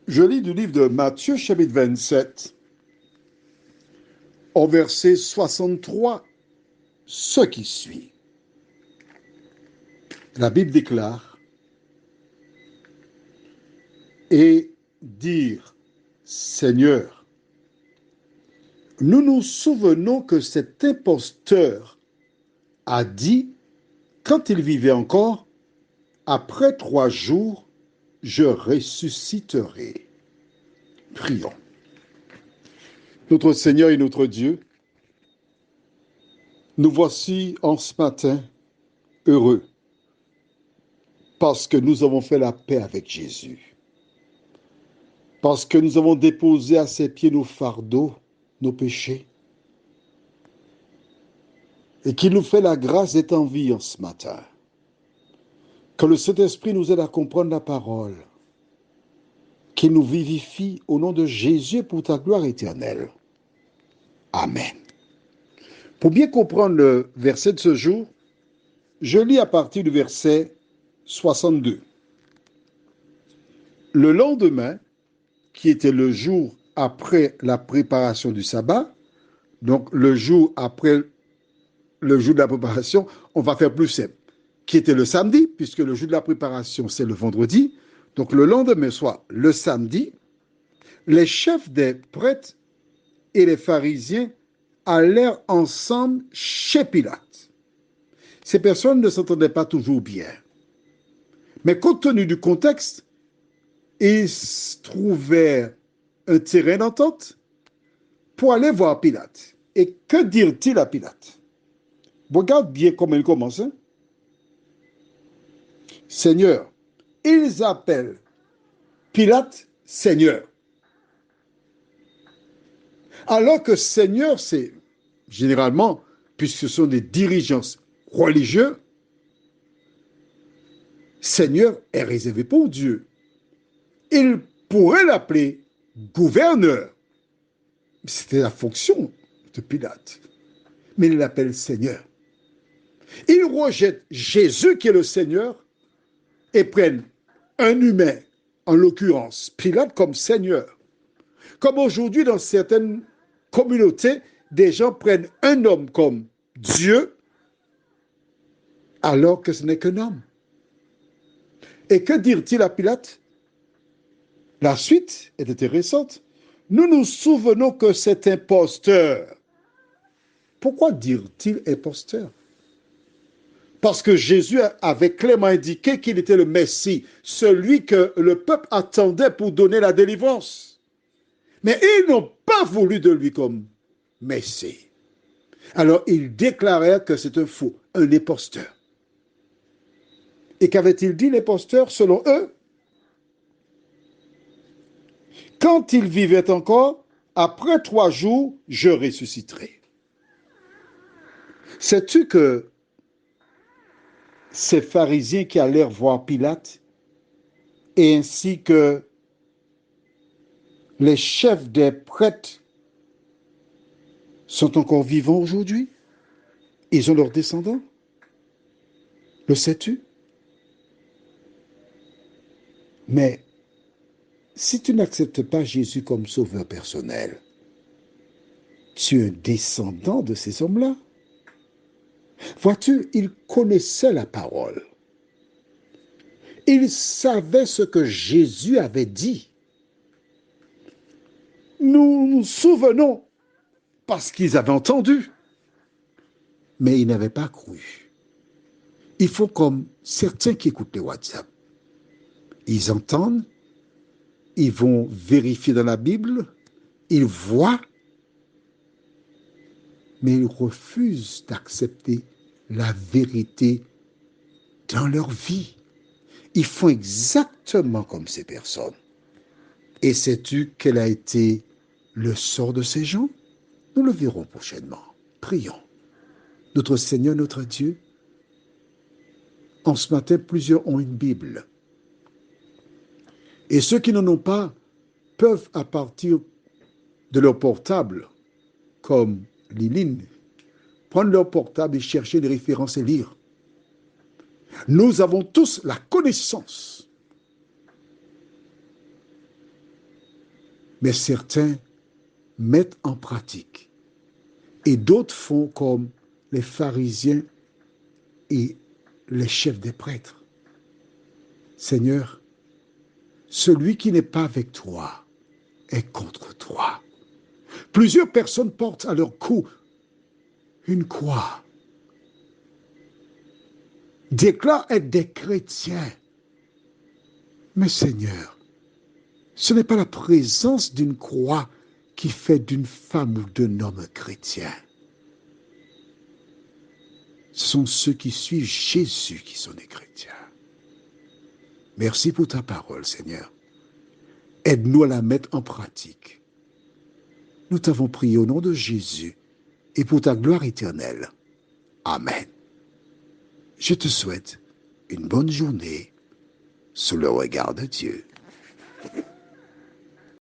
Je lis du livre de Matthieu, chapitre 27, au verset 63, ce qui suit. La Bible déclare « Et dire, Seigneur, nous nous souvenons que cet imposteur a dit, quand il vivait encore, après 3 jours, je ressusciterai. » Prions. Notre Seigneur et notre Dieu, nous voici en ce matin heureux parce que nous avons fait la paix avec Jésus, parce que nous avons déposé à ses pieds nos fardeaux, nos péchés, et qu'il nous fait la grâce d'être en vie en ce matin. Que le Saint-Esprit nous aide à comprendre la parole, qu'il nous vivifie au nom de Jésus pour ta gloire éternelle. Amen. Pour bien comprendre le verset de ce jour, je lis à partir du verset 62. Le lendemain, qui était le jour après la préparation du sabbat, donc le jour après le jour de la préparation, on va faire plus simple, qui était le samedi, puisque le jour de la préparation, c'est le vendredi. Donc le lendemain, soit le samedi, les chefs des prêtres et les pharisiens allèrent ensemble chez Pilate. Ces personnes ne s'entendaient pas toujours bien. Mais compte tenu du contexte, ils trouvèrent un terrain d'entente pour aller voir Pilate. Et que dirent-ils à Pilate? Regarde bien comment il commence. Seigneur. Ils appellent Pilate Seigneur. Alors que Seigneur, c'est généralement, puisque ce sont des dirigeants religieux, Seigneur est réservé pour Dieu. Il pourrait l'appeler gouverneur. C'était la fonction de Pilate. Mais il l'appelle Seigneur. Ils rejettent Jésus qui est le Seigneur et prennent un humain, en l'occurrence Pilate, comme Seigneur. Comme aujourd'hui dans certaines communautés, des gens prennent un homme comme Dieu alors que ce n'est qu'un homme. Et que dirent-ils à Pilate? La suite est intéressante. Nous nous souvenons que cet imposteur. Pourquoi dirent-ils imposteur? Parce que Jésus avait clairement indiqué qu'il était le Messie, celui que le peuple attendait pour donner la délivrance. Mais ils n'ont pas voulu de lui comme Messie. Alors ils déclarèrent que c'est un faux, un imposteur. Et qu'avait-il dit l'imposteur selon eux? Quand il vivait encore, après 3 jours, je ressusciterai. Sais-tu que ces pharisiens qui allèrent voir Pilate, et ainsi que les chefs des prêtres sont encore vivants aujourd'hui? Ils ont leurs descendants? Le sais-tu? Mais si tu n'acceptes pas Jésus comme sauveur personnel, tu es un descendant de ces hommes-là. Vois-tu, ils connaissaient la parole. Ils savaient ce que Jésus avait dit. Nous nous souvenons parce qu'ils avaient entendu, mais ils n'avaient pas cru. Ils font comme certains qui écoutent les WhatsApp. Ils entendent, ils vont vérifier dans la Bible, ils voient, mais ils refusent d'accepter la vérité dans leur vie. Ils font exactement comme ces personnes. Et sais-tu quel a été le sort de ces gens? Nous le verrons prochainement. Prions. Notre Seigneur, notre Dieu, en ce matin, plusieurs ont une Bible. Et ceux qui n'en ont pas peuvent, à partir de leur portable, comme Liline, prendre leur portable et chercher des références et lire. Nous avons tous la connaissance Mais certains mettent en pratique. Et d'autres font comme les pharisiens et les chefs des prêtres. Seigneur, celui qui n'est pas avec toi est contre toi. Plusieurs personnes portent à leur cou une croix, déclarent être des chrétiens. Mais Seigneur, ce n'est pas la présence d'une croix qui fait d'une femme ou d'un homme chrétien. Ce sont ceux qui suivent Jésus qui sont des chrétiens. Merci pour ta parole, Seigneur. Aide-nous à la mettre en pratique. Nous t'avons prié au nom de Jésus et pour ta gloire éternelle. Amen. Je te souhaite une bonne journée sous le regard de Dieu.